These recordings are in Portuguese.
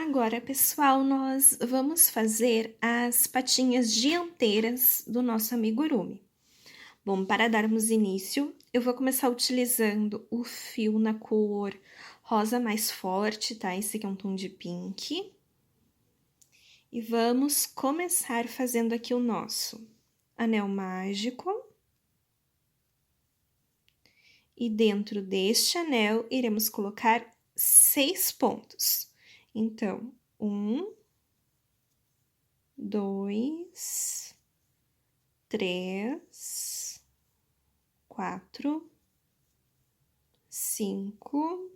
Agora, pessoal, nós vamos fazer as patinhas dianteiras do nosso amigurumi. Bom, para darmos início, eu vou começar utilizando o fio na cor rosa mais forte, tá? Esse aqui é um tom de pink. E vamos começar fazendo aqui o nosso anel mágico. E dentro deste anel, iremos colocar 6 pontos. Então, 1, 2, 3, 4, 5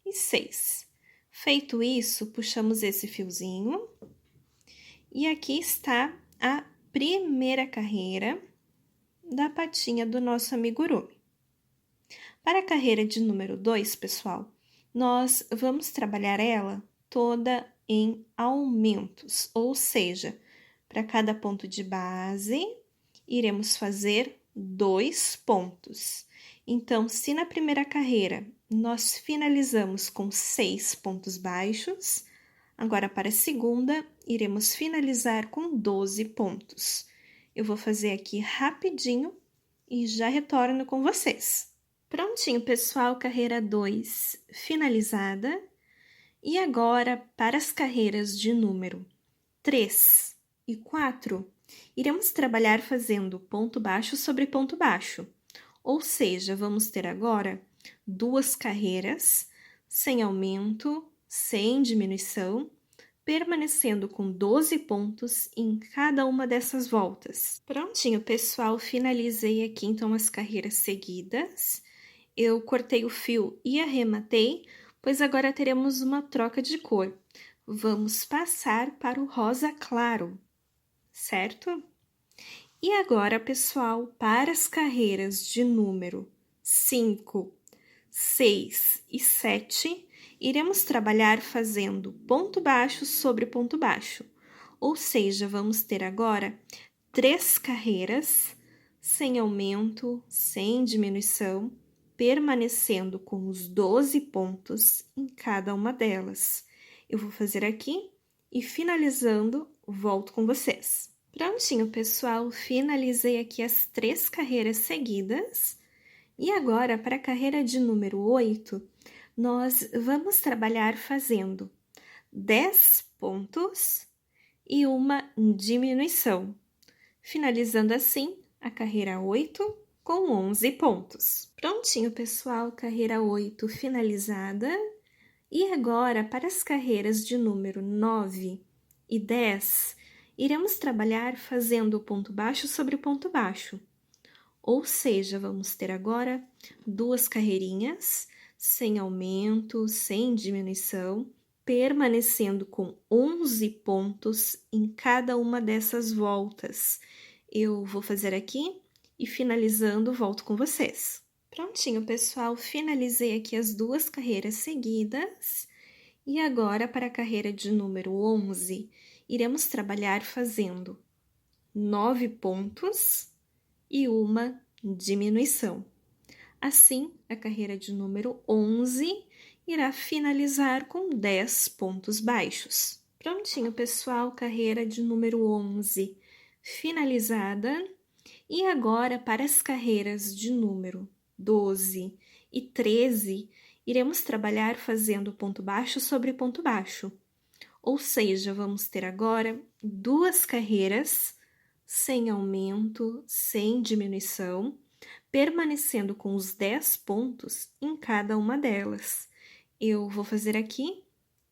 e 6. Feito isso, puxamos esse fiozinho e aqui está a primeira carreira da patinha do nosso amigurumi. Para a carreira de número 2, pessoal, nós vamos trabalhar ela toda em aumentos, ou seja, para cada ponto de base, iremos fazer 2 pontos. Então, se na primeira carreira nós finalizamos com 6 pontos baixos, agora para a segunda, iremos finalizar com 12 pontos. Eu vou fazer aqui rapidinho e já retorno com vocês. Prontinho, pessoal, carreira 2 finalizada. E agora, para as carreiras de número 3 e 4, iremos trabalhar fazendo ponto baixo sobre ponto baixo. Ou seja, vamos ter agora 2 carreiras, sem aumento, sem diminuição, permanecendo com 12 pontos em cada uma dessas voltas. Prontinho, pessoal, finalizei aqui então as carreiras seguidas. Eu cortei o fio e arrematei, pois agora teremos uma troca de cor. Vamos passar para o rosa claro, certo? E agora, pessoal, para as carreiras de número 5, 6 e 7, iremos trabalhar fazendo ponto baixo sobre ponto baixo. Ou seja, vamos ter agora 3 carreiras, sem aumento, sem diminuição, permanecendo com os 12 pontos em cada uma delas. Eu vou fazer aqui e finalizando, volto com vocês. Prontinho, pessoal, finalizei aqui as 3 carreiras seguidas. E agora, para a carreira de número 8, nós vamos trabalhar fazendo 10 pontos e uma diminuição, finalizando assim a carreira 8 com 11 pontos. Prontinho, pessoal, carreira 8 finalizada. E agora, para as carreiras de número 9 e 10, iremos trabalhar fazendo ponto baixo sobre ponto baixo. Ou seja, vamos ter agora 2 carreirinhas, sem aumento, sem diminuição, permanecendo com 11 pontos em cada uma dessas voltas. Eu vou fazer aqui e finalizando, volto com vocês. Prontinho, pessoal, finalizei aqui as 2 carreiras seguidas. E agora, para a carreira de número 11, iremos trabalhar fazendo 9 pontos e uma diminuição. Assim, a carreira de número 11 irá finalizar com 10 pontos baixos. Prontinho, pessoal, carreira de número 11 finalizada. E agora, para as carreiras de número 12 e 13, iremos trabalhar fazendo ponto baixo sobre ponto baixo. Ou seja, vamos ter agora 2 carreiras, sem aumento, sem diminuição, permanecendo com os 10 pontos em cada uma delas. Eu vou fazer aqui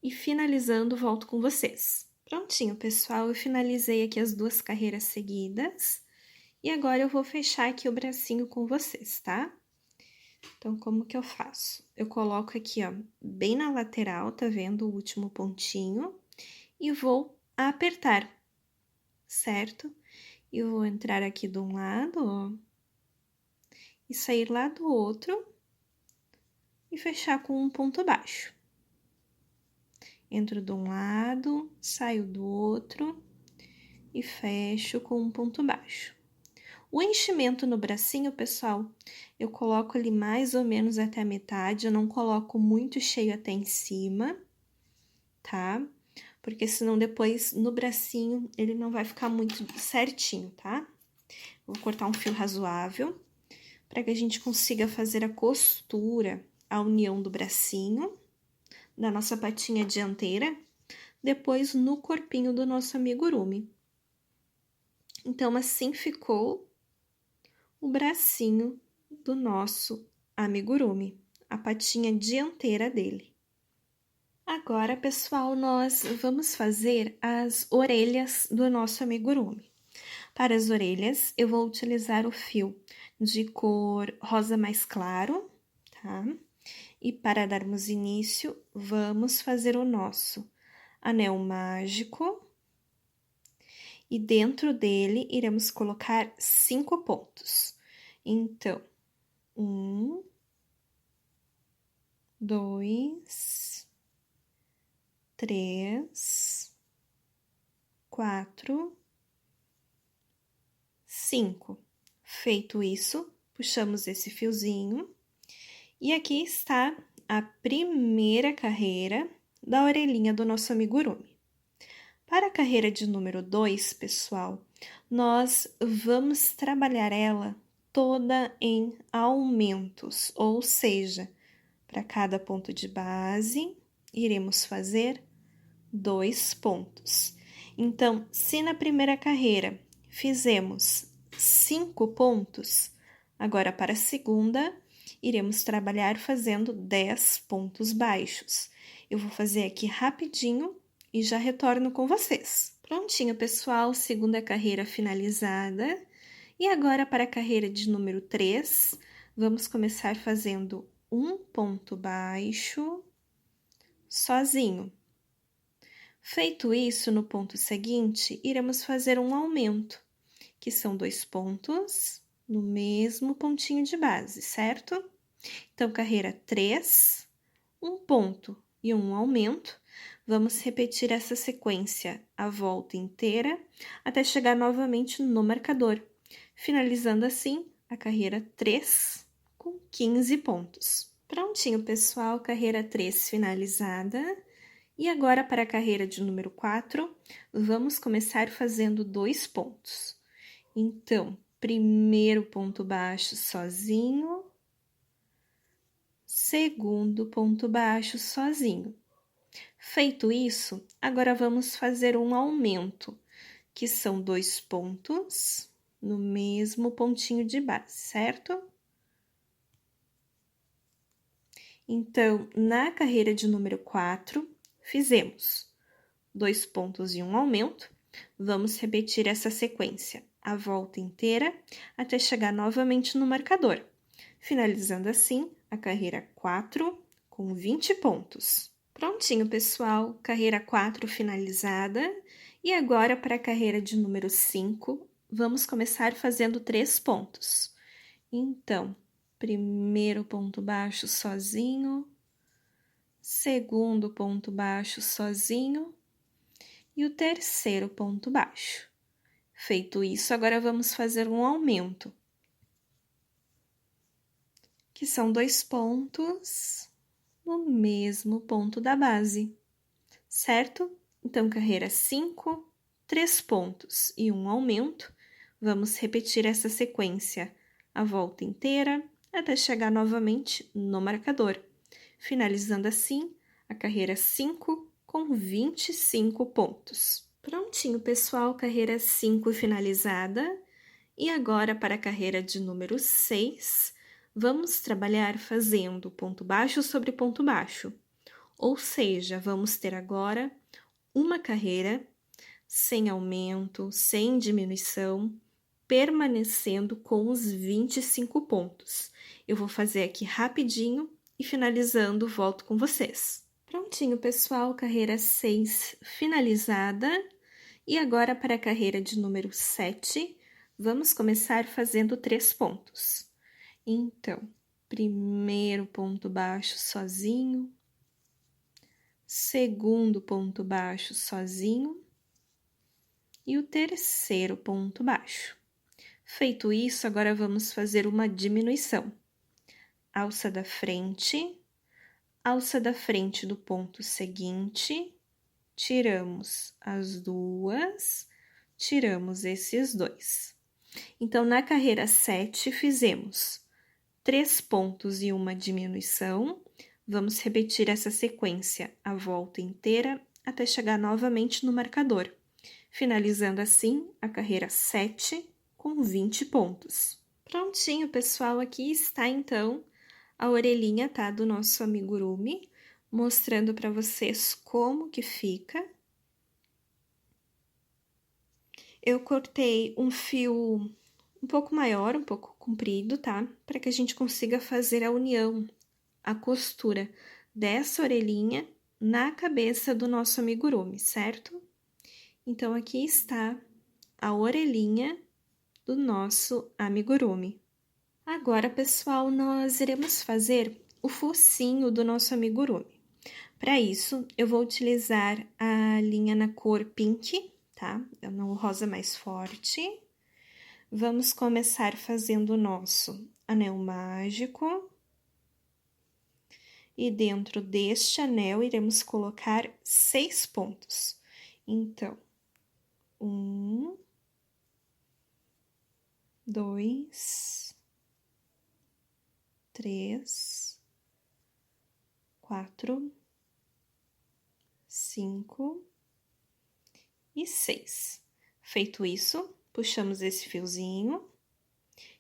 e finalizando, volto com vocês. Prontinho, pessoal, eu finalizei aqui as 2 carreiras seguidas. E agora eu vou fechar aqui o bracinho com vocês, tá? Então, como que eu faço? Eu coloco aqui, ó, bem na lateral, tá vendo o último pontinho? E vou apertar, certo? E vou entrar aqui de um lado, ó, e sair lá do outro e fechar com um ponto baixo. Entro de um lado, saio do outro e fecho com um ponto baixo. O enchimento no bracinho, pessoal, eu coloco ali mais ou menos até a metade, eu não coloco muito cheio até em cima. tá? Porque senão depois no bracinho ele não vai ficar muito certinho, tá? Vou cortar um fio razoável para que a gente consiga fazer a costura, a união do bracinho, da nossa patinha dianteira, depois no corpinho do nosso amigurumi. Então, assim ficou o bracinho do nosso amigurumi, a patinha dianteira dele. Agora, pessoal, nós vamos fazer as orelhas do nosso amigurumi. Para as orelhas, eu vou utilizar o fio de cor rosa mais claro, tá? E para darmos início, vamos fazer o nosso anel mágico. E dentro dele, iremos colocar 5 pontos. Então, 1, 2, 3, 4, 5. Feito isso, puxamos esse fiozinho e aqui está a primeira carreira da orelhinha do nosso amigurumi. Para a carreira de número 2, pessoal, nós vamos trabalhar ela toda em aumentos, ou seja, para cada ponto de base, iremos fazer 2 pontos. Então, se na primeira carreira fizemos 5 pontos, agora para a segunda, iremos trabalhar fazendo 10 pontos baixos. Eu vou fazer aqui rapidinho e já retorno com vocês. Prontinho, pessoal, segunda carreira finalizada. E agora para a carreira de número 3, vamos começar fazendo um ponto baixo sozinho. Feito isso, no ponto seguinte, iremos fazer um aumento, que são 2 pontos no mesmo pontinho de base, certo? Então, carreira 3, um ponto e um aumento. Vamos repetir essa sequência a volta inteira até chegar novamente no marcador, finalizando assim a carreira 3 com 15 pontos. Prontinho, pessoal, carreira 3 finalizada. E agora, para a carreira de número 4, vamos começar fazendo 2 pontos. Então, primeiro ponto baixo sozinho, segundo ponto baixo sozinho. Feito isso, agora vamos fazer um aumento, que são 2 pontos no mesmo pontinho de base, certo? Então, na carreira de número 4, fizemos 2 pontos e um aumento. Vamos repetir essa sequência a volta inteira até chegar novamente no marcador, finalizando assim a carreira 4 com 20 pontos. Prontinho, pessoal, carreira 4 finalizada. E agora, para a carreira de número 5, vamos começar fazendo 3 pontos. Então, primeiro ponto baixo sozinho, segundo ponto baixo sozinho e o terceiro ponto baixo. Feito isso, agora vamos fazer um aumento, que são 2 pontos no mesmo ponto da base, certo? Então, carreira 5, 3 pontos e um aumento. Vamos repetir essa sequência a volta inteira até chegar novamente no marcador, finalizando assim a carreira 5 com 25 pontos. Prontinho, pessoal, carreira 5 finalizada. E agora, para a carreira de número 6, vamos trabalhar fazendo ponto baixo sobre ponto baixo. Ou seja, vamos ter agora uma carreira sem aumento, sem diminuição, permanecendo com os 25 pontos. Eu vou fazer aqui rapidinho e finalizando, volto com vocês. Prontinho, pessoal, carreira 6 finalizada. E agora, para a carreira de número 7, vamos começar fazendo 3 pontos. Então, primeiro ponto baixo sozinho, segundo ponto baixo sozinho e o terceiro ponto baixo. Feito isso, agora vamos fazer uma diminuição. Alça da frente do ponto seguinte, tiramos as duas, tiramos esses dois. Então, na carreira 7, fizemos 3 pontos e uma diminuição. Vamos repetir essa sequência a volta inteira até chegar novamente no marcador, finalizando assim a carreira 7 com 20 pontos. Prontinho, pessoal, aqui está então a orelhinha, tá, do nosso amigurumi, mostrando para vocês como que fica. Eu cortei um fio um pouco maior, um pouco comprido, tá? Para que a gente consiga fazer a união, a costura dessa orelhinha na cabeça do nosso amigurumi, certo? Então, aqui está a orelhinha do nosso amigurumi. Agora, pessoal, nós iremos fazer o focinho do nosso amigurumi. Para isso, eu vou utilizar a linha na cor pink, tá? É no rosa mais forte. Vamos começar fazendo o nosso anel mágico. E dentro deste anel, iremos colocar 6 pontos. Então, 1, 2, 3, 4, 5 e 6. Feito isso, puxamos esse fiozinho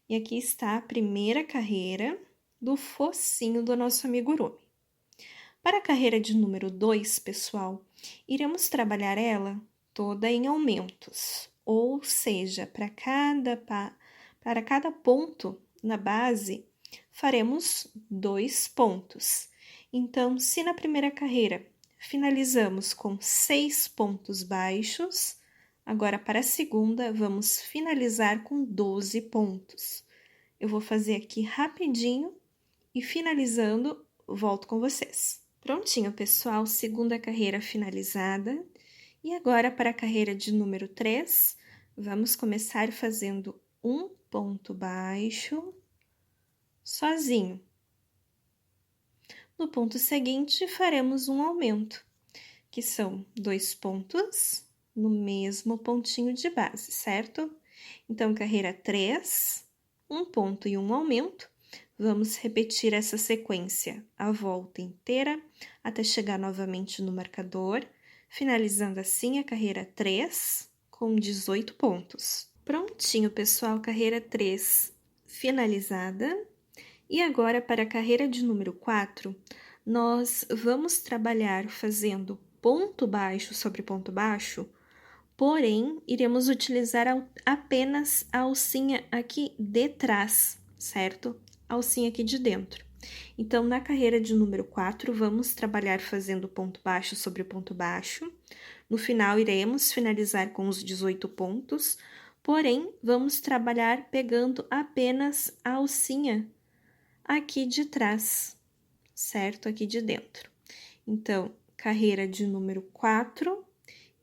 e aqui está a primeira carreira do focinho do nosso amigurumi. Para a carreira de número 2, pessoal, iremos trabalhar ela toda em aumentos, ou seja, para cada ponto na base, faremos 2 pontos. Então, se na primeira carreira finalizamos com 6 pontos baixos, agora para a segunda, vamos finalizar com 12 pontos. Eu vou fazer aqui rapidinho e finalizando, volto com vocês. Prontinho, pessoal, segunda carreira finalizada. E agora, para a carreira de número 3, vamos começar fazendo um ponto baixo, sozinho. No ponto seguinte, faremos um aumento, que são 2 pontos no mesmo pontinho de base, certo? Então, carreira 3, um ponto e um aumento. Vamos repetir essa sequência a volta inteira até chegar novamente no marcador, finalizando assim a carreira 3 com 18 pontos. Prontinho, pessoal, carreira 3 finalizada. E agora, para a carreira de número 4, nós vamos trabalhar fazendo ponto baixo sobre ponto baixo, porém, iremos utilizar apenas a alcinha aqui de trás, certo? A alcinha aqui de dentro. Então, na carreira de número 4, vamos trabalhar fazendo ponto baixo sobre ponto baixo. No final, iremos finalizar com os 18 pontos, porém, vamos trabalhar pegando apenas a alcinha aqui de trás, certo? Aqui de dentro. Então, carreira de número 4,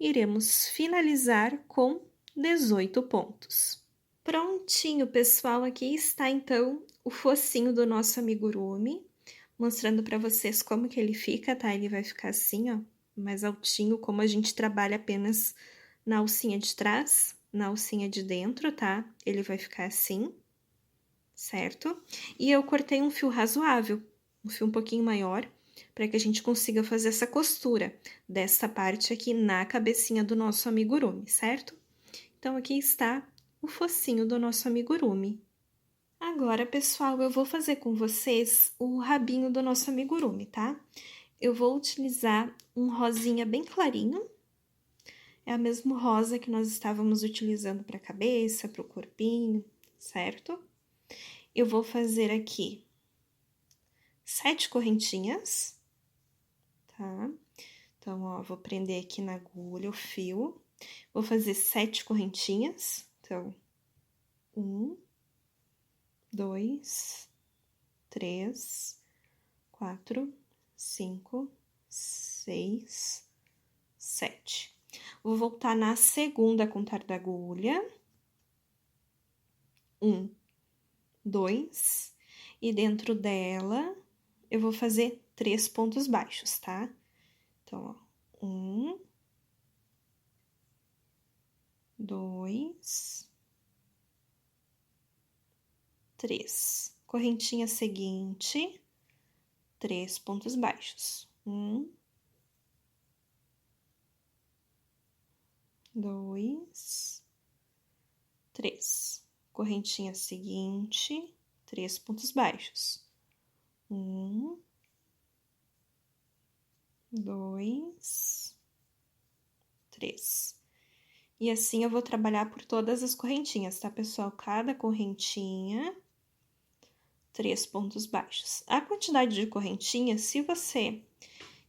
iremos finalizar com 18 pontos. Prontinho, pessoal, aqui está então o focinho do nosso amigurumi, mostrando para vocês como que ele fica, tá? Ele vai ficar assim, ó, mais altinho, como a gente trabalha apenas na alcinha de trás, na alcinha de dentro, tá? Ele vai ficar assim, certo? E eu cortei um fio razoável, um fio um pouquinho maior, para que a gente consiga fazer essa costura dessa parte aqui na cabecinha do nosso amigurumi, certo? Então, aqui está o focinho do nosso amigurumi. Agora, pessoal, eu vou fazer com vocês o rabinho do nosso amigurumi, tá? Eu vou utilizar um rosinha bem clarinho. É a mesma rosa que nós estávamos utilizando para a cabeça, para o corpinho, certo? Eu vou fazer aqui 7 correntinhas, tá? Então, ó, vou prender aqui na agulha o fio. Vou fazer 7 correntinhas. Então, 1, 2, 3, 4, 5, 6, 7. Vou voltar na segunda a contar da agulha. 1, 2, e dentro dela eu vou fazer 3 pontos baixos, tá? Então, ó, 1, 2, 3. Correntinha seguinte, 3 pontos baixos. 1, 2, 3. Correntinha seguinte, 3 pontos baixos. 1, 2, 3. E assim eu vou trabalhar por todas as correntinhas, tá, pessoal? Cada correntinha, 3 pontos baixos. A quantidade de correntinhas, se você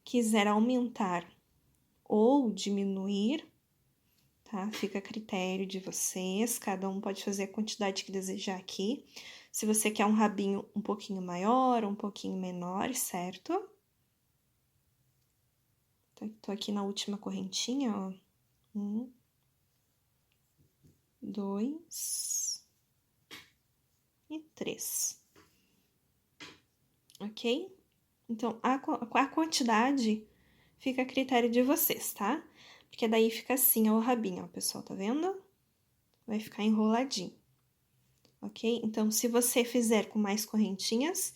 quiser aumentar ou diminuir, tá? Fica a critério de vocês, cada um pode fazer a quantidade que desejar aqui. Se você quer um rabinho um pouquinho maior, um pouquinho menor, certo? Tô aqui na última correntinha, ó. 1, 2 e 3. Ok? Então, a quantidade fica a critério de vocês, tá? Porque daí fica assim, ó, o rabinho, ó, pessoal, tá vendo? Vai ficar enroladinho, ok? Então, se você fizer com mais correntinhas,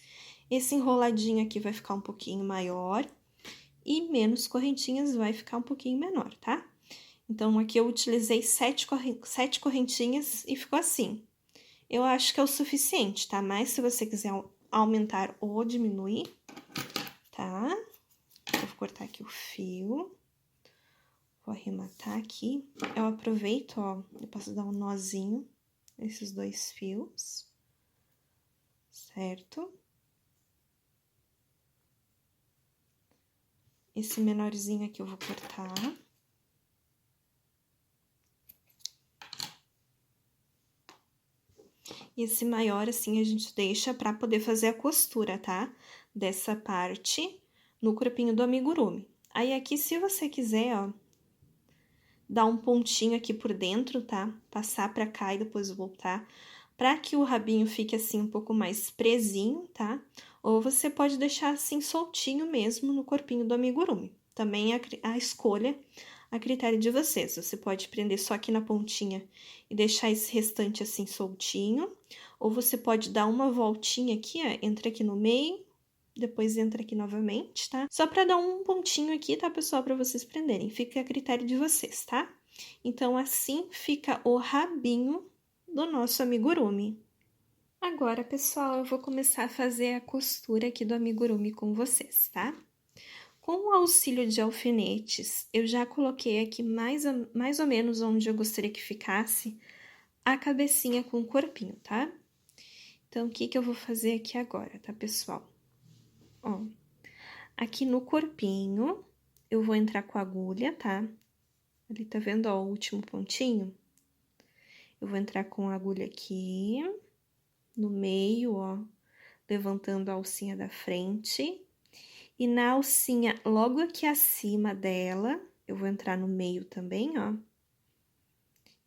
esse enroladinho aqui vai ficar um pouquinho maior e menos correntinhas vai ficar um pouquinho menor, tá? Então, aqui eu utilizei 7 correntinhas e ficou assim. Eu acho que é o suficiente, tá? Mas se você quiser aumentar ou diminuir, tá? Eu vou cortar aqui o fio. Vou arrematar aqui. Eu aproveito, ó, eu posso dar um nozinho nesses 2 fios, certo? Esse menorzinho aqui eu vou cortar. E esse maior, assim, a gente deixa pra poder fazer a costura, tá? Dessa parte no corpinho do amigurumi. Aí, aqui, se você quiser, ó, dar um pontinho aqui por dentro, tá? Passar pra cá e depois voltar, pra que o rabinho fique, assim, um pouco mais presinho, tá? Ou você pode deixar, assim, soltinho mesmo no corpinho do amigurumi. Também a escolha a critério de vocês. Você pode prender só aqui na pontinha e deixar esse restante assim soltinho, ou você pode dar uma voltinha aqui, ó, entra aqui no meio, depois entra aqui novamente, tá? Só pra dar um pontinho aqui, tá, pessoal, pra vocês prenderem. Fica a critério de vocês, tá? Então, assim fica o rabinho do nosso amigurumi. Agora, pessoal, eu vou começar a fazer a costura aqui do amigurumi com vocês, tá? Com o auxílio de alfinetes, eu já coloquei aqui mais ou menos onde eu gostaria que ficasse a cabecinha com o corpinho, tá? Então, o que eu vou fazer aqui agora, tá, pessoal? Ó, aqui no corpinho, eu vou entrar com a agulha, tá? Ali, tá vendo, ó, o último pontinho? Eu vou entrar com a agulha aqui, no meio, ó, levantando a alcinha da frente. E na alcinha, logo aqui acima dela, eu vou entrar no meio também, ó.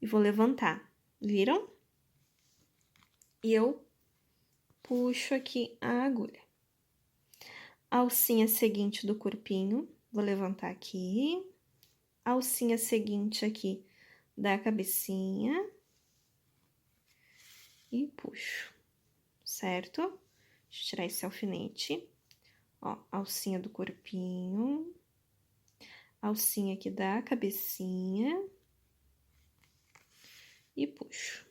E vou levantar, viram? E eu puxo aqui a agulha. A alcinha seguinte do corpinho, vou levantar aqui. A alcinha seguinte aqui da cabecinha. E puxo, certo? Deixa eu tirar esse alfinete. Ó, alcinha do corpinho. Alcinha aqui da cabecinha. E puxo.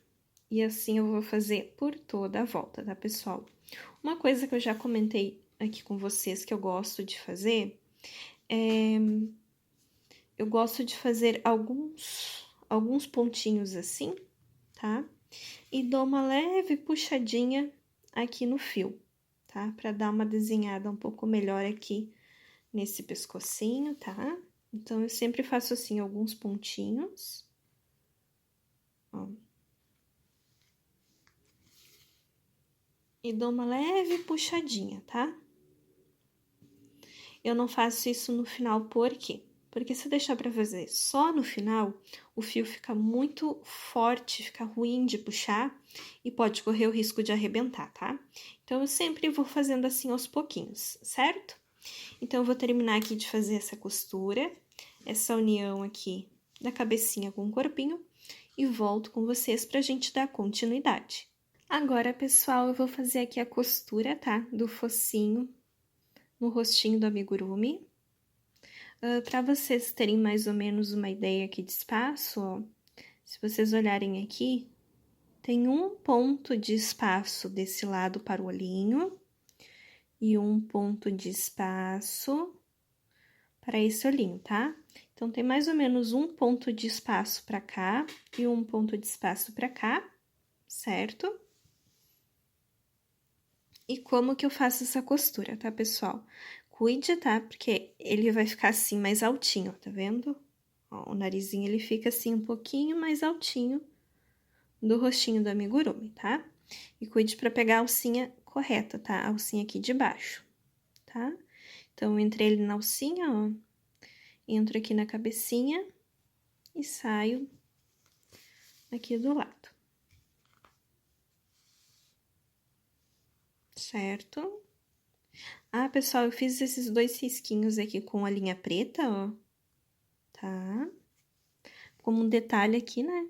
E assim eu vou fazer por toda a volta, tá, pessoal? Uma coisa que eu já comentei aqui com vocês que eu gosto de fazer é... Eu gosto de fazer alguns pontinhos assim, tá? E dou uma leve puxadinha aqui no fio, tá? Pra dar uma desenhada um pouco melhor aqui nesse pescocinho, tá? Então, eu sempre faço assim, alguns pontinhos. Ó. E dou uma leve puxadinha, tá? Eu não faço isso no final, por quê? Porque se eu deixar pra fazer só no final, o fio fica muito forte, fica ruim de puxar e pode correr o risco de arrebentar, tá? Então, eu sempre vou fazendo assim aos pouquinhos, certo? Então, eu vou terminar aqui de fazer essa costura, essa união aqui da cabecinha com o corpinho, e volto com vocês pra gente dar continuidade. Agora, pessoal, eu vou fazer aqui a costura, tá? Do focinho no rostinho do amigurumi. Para vocês terem mais ou menos uma ideia aqui de espaço, ó, se vocês olharem aqui, tem um ponto de espaço desse lado para o olhinho e um ponto de espaço para esse olhinho, tá? Então, tem mais ou menos um ponto de espaço para cá e um ponto de espaço para cá, certo? E como que eu faço essa costura, tá, pessoal? Cuide, tá? Porque ele vai ficar assim mais altinho, tá vendo? Ó, o narizinho, ele fica assim um pouquinho mais altinho do rostinho do amigurumi, tá? E cuide pra pegar a alcinha correta, tá? A alcinha aqui de baixo, tá? Então, eu entrei ele na alcinha, ó. Entro aqui na cabecinha e saio aqui do lado. Certo? Ah, pessoal, eu fiz esses 2 risquinhos aqui com a linha preta, ó. Tá? Como um detalhe aqui, né?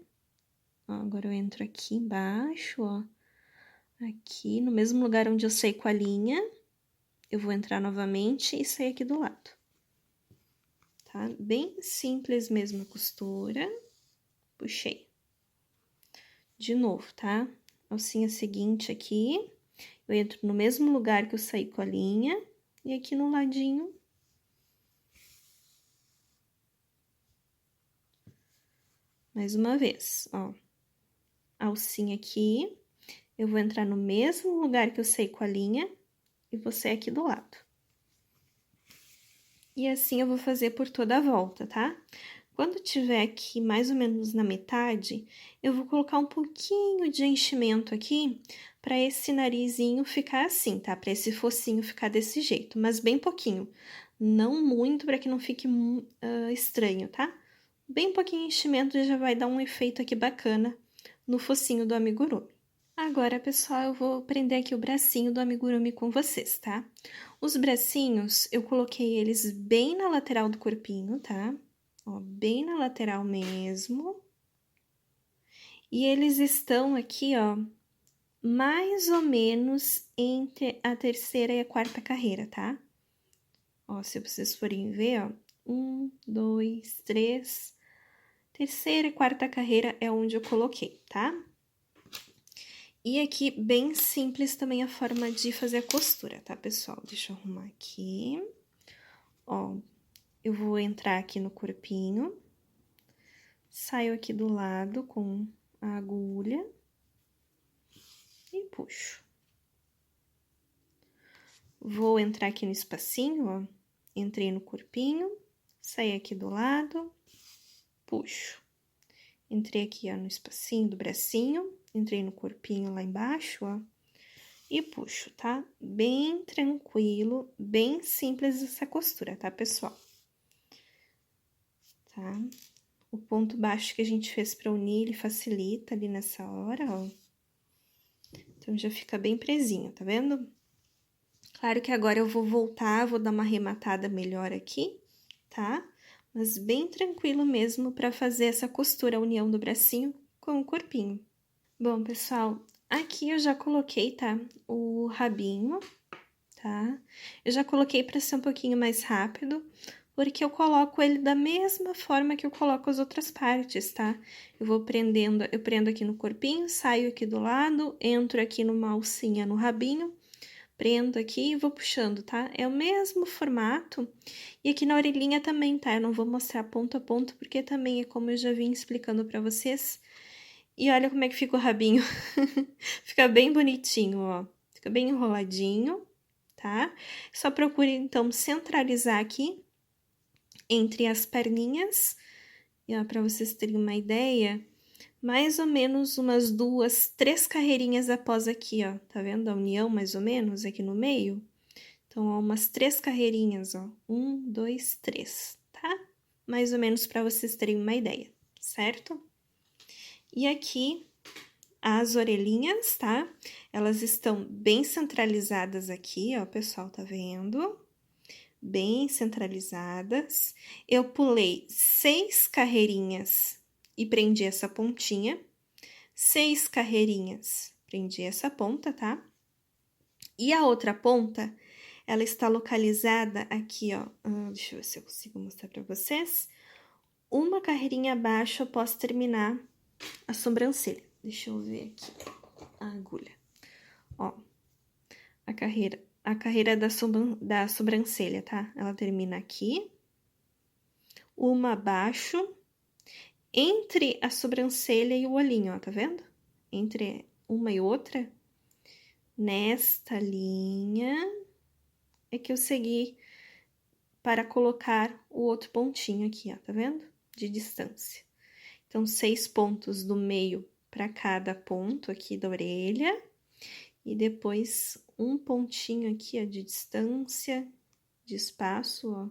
Ó, agora eu entro aqui embaixo, ó. Aqui, no mesmo lugar onde eu saí com a linha, eu vou entrar novamente e sair aqui do lado. Tá? Bem simples mesmo a costura. Puxei. De novo, tá? Alcinha seguinte aqui, eu entro no mesmo lugar que eu saí com a linha e aqui no ladinho. Mais uma vez, ó. Alcinha aqui, eu vou entrar no mesmo lugar que eu saí com a linha e vou sair aqui do lado. E assim eu vou fazer por toda a volta, tá? Quando tiver aqui mais ou menos na metade, eu vou colocar um pouquinho de enchimento aqui para esse narizinho ficar assim, tá? Para esse focinho ficar desse jeito, mas bem pouquinho. Não muito para que não fique estranho, tá? Bem pouquinho de enchimento já vai dar um efeito aqui bacana no focinho do amigurumi. Agora, pessoal, eu vou prender aqui o bracinho do amigurumi com vocês, tá? Os bracinhos, eu coloquei eles bem na lateral do corpinho, tá? Ó, bem na lateral mesmo. E eles estão aqui, ó, mais ou menos entre a terceira e a quarta carreira, tá? Ó, se vocês forem ver, ó, 1, 2, 3... Terceira e quarta carreira é onde eu coloquei, tá? E aqui, bem simples também a forma de fazer a costura, tá, pessoal? Deixa eu arrumar aqui. Ó, eu vou entrar aqui no corpinho, saio aqui do lado com a agulha e puxo. Vou entrar aqui no espacinho, ó, entrei no corpinho, saí aqui do lado, puxo. Entrei aqui, ó, no espacinho do bracinho, entrei no corpinho lá embaixo, ó, e puxo, tá? Bem tranquilo, bem simples essa costura, tá, pessoal? Tá? O ponto baixo que a gente fez pra unir, ele facilita ali nessa hora, ó. Então, já fica bem presinho, tá vendo? Claro que agora eu vou voltar, vou dar uma arrematada melhor aqui, tá? Mas bem tranquilo mesmo pra fazer essa costura, a união do bracinho com o corpinho. Bom, pessoal, aqui eu já coloquei, tá? O rabinho, tá? Eu já coloquei pra ser um pouquinho mais rápido, porque eu coloco ele da mesma forma que eu coloco as outras partes, tá? Eu vou prendendo, eu prendo aqui no corpinho, saio aqui do lado, entro aqui numa alcinha no rabinho, prendo aqui e vou puxando, tá? É o mesmo formato. E aqui na orelhinha também, tá? Eu não vou mostrar ponto a ponto, porque também é como eu já vim explicando pra vocês. E olha como é que fica o rabinho. Fica bem bonitinho, ó. Fica bem enroladinho, tá? Só procure, então, centralizar aqui entre as perninhas. E, ó, pra vocês terem uma ideia, mais ou menos umas 2, 3 carreirinhas após aqui, ó. Tá vendo a união, mais ou menos, aqui no meio? Então, ó, umas 3 carreirinhas, ó. 1, 2, 3, tá? Mais ou menos pra vocês terem uma ideia, certo? E aqui, as orelhinhas, tá? Elas estão bem centralizadas aqui, ó, pessoal, tá vendo? Bem centralizadas. Eu pulei 6 carreirinhas e prendi essa pontinha. 6 carreirinhas, prendi essa ponta, tá? E a outra ponta, ela está localizada aqui, ó. Deixa eu ver se eu consigo mostrar pra vocês. Uma carreirinha abaixo após terminar a sobrancelha. Deixa eu ver aqui a agulha. Ó, a carreira da sobrancelha, tá? Ela termina aqui. Uma abaixo, entre a sobrancelha e o olhinho, ó, tá vendo? Entre uma e outra, nesta linha é que eu segui para colocar o outro pontinho aqui, ó, tá vendo? De distância. Então, 6 pontos do meio para cada ponto aqui da orelha. E depois, um pontinho aqui, ó, de distância, de espaço, ó.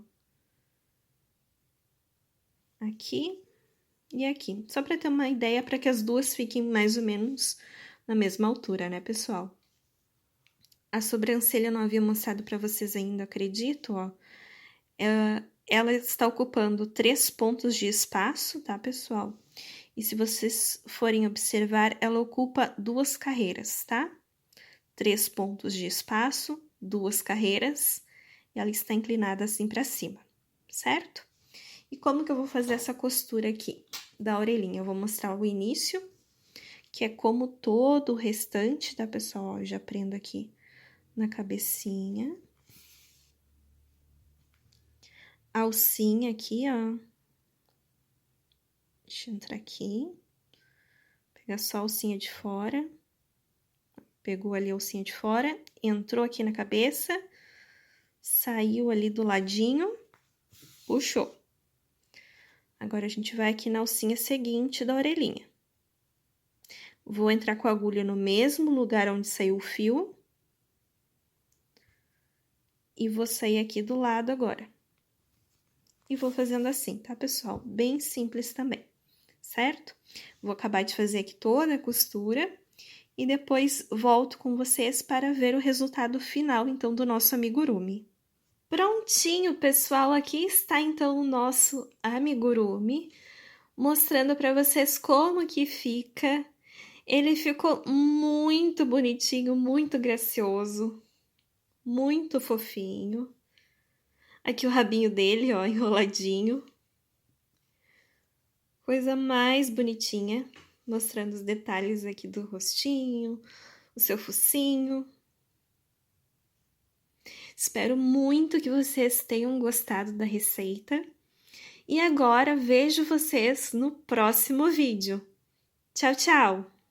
Aqui e aqui. Só para ter uma ideia, para que as duas fiquem mais ou menos na mesma altura, né, pessoal? A sobrancelha eu não havia mostrado para vocês ainda, acredito, ó. Ela está ocupando 3 pontos de espaço, tá, pessoal? E se vocês forem observar, ela ocupa 2 carreiras, tá? 3 pontos de espaço, 2 carreiras, e ela está inclinada assim para cima, certo? E como que eu vou fazer essa costura aqui da orelhinha? Eu vou mostrar o início, que é como todo o restante, tá, pessoal? Eu já prendo aqui na cabecinha. A alcinha aqui, ó. Deixa eu entrar aqui. Pegar só a alcinha de fora. Pegou ali a alcinha de fora, entrou aqui na cabeça, saiu ali do ladinho, puxou. Agora, a gente vai aqui na alcinha seguinte da orelhinha. Vou entrar com a agulha no mesmo lugar onde saiu o fio. E vou sair aqui do lado agora. E vou fazendo assim, tá, pessoal? Bem simples também, certo? Vou acabar de fazer aqui toda a costura e depois volto com vocês para ver o resultado final, então, do nosso amigurumi. Prontinho, pessoal! Aqui está, então, o nosso amigurumi, mostrando para vocês como que fica. Ele ficou muito bonitinho, muito gracioso, muito fofinho. Aqui o rabinho dele, ó, enroladinho. Coisa mais bonitinha, mostrando os detalhes aqui do rostinho, o seu focinho. Espero muito que vocês tenham gostado da receita. E agora vejo vocês no próximo vídeo. Tchau, tchau!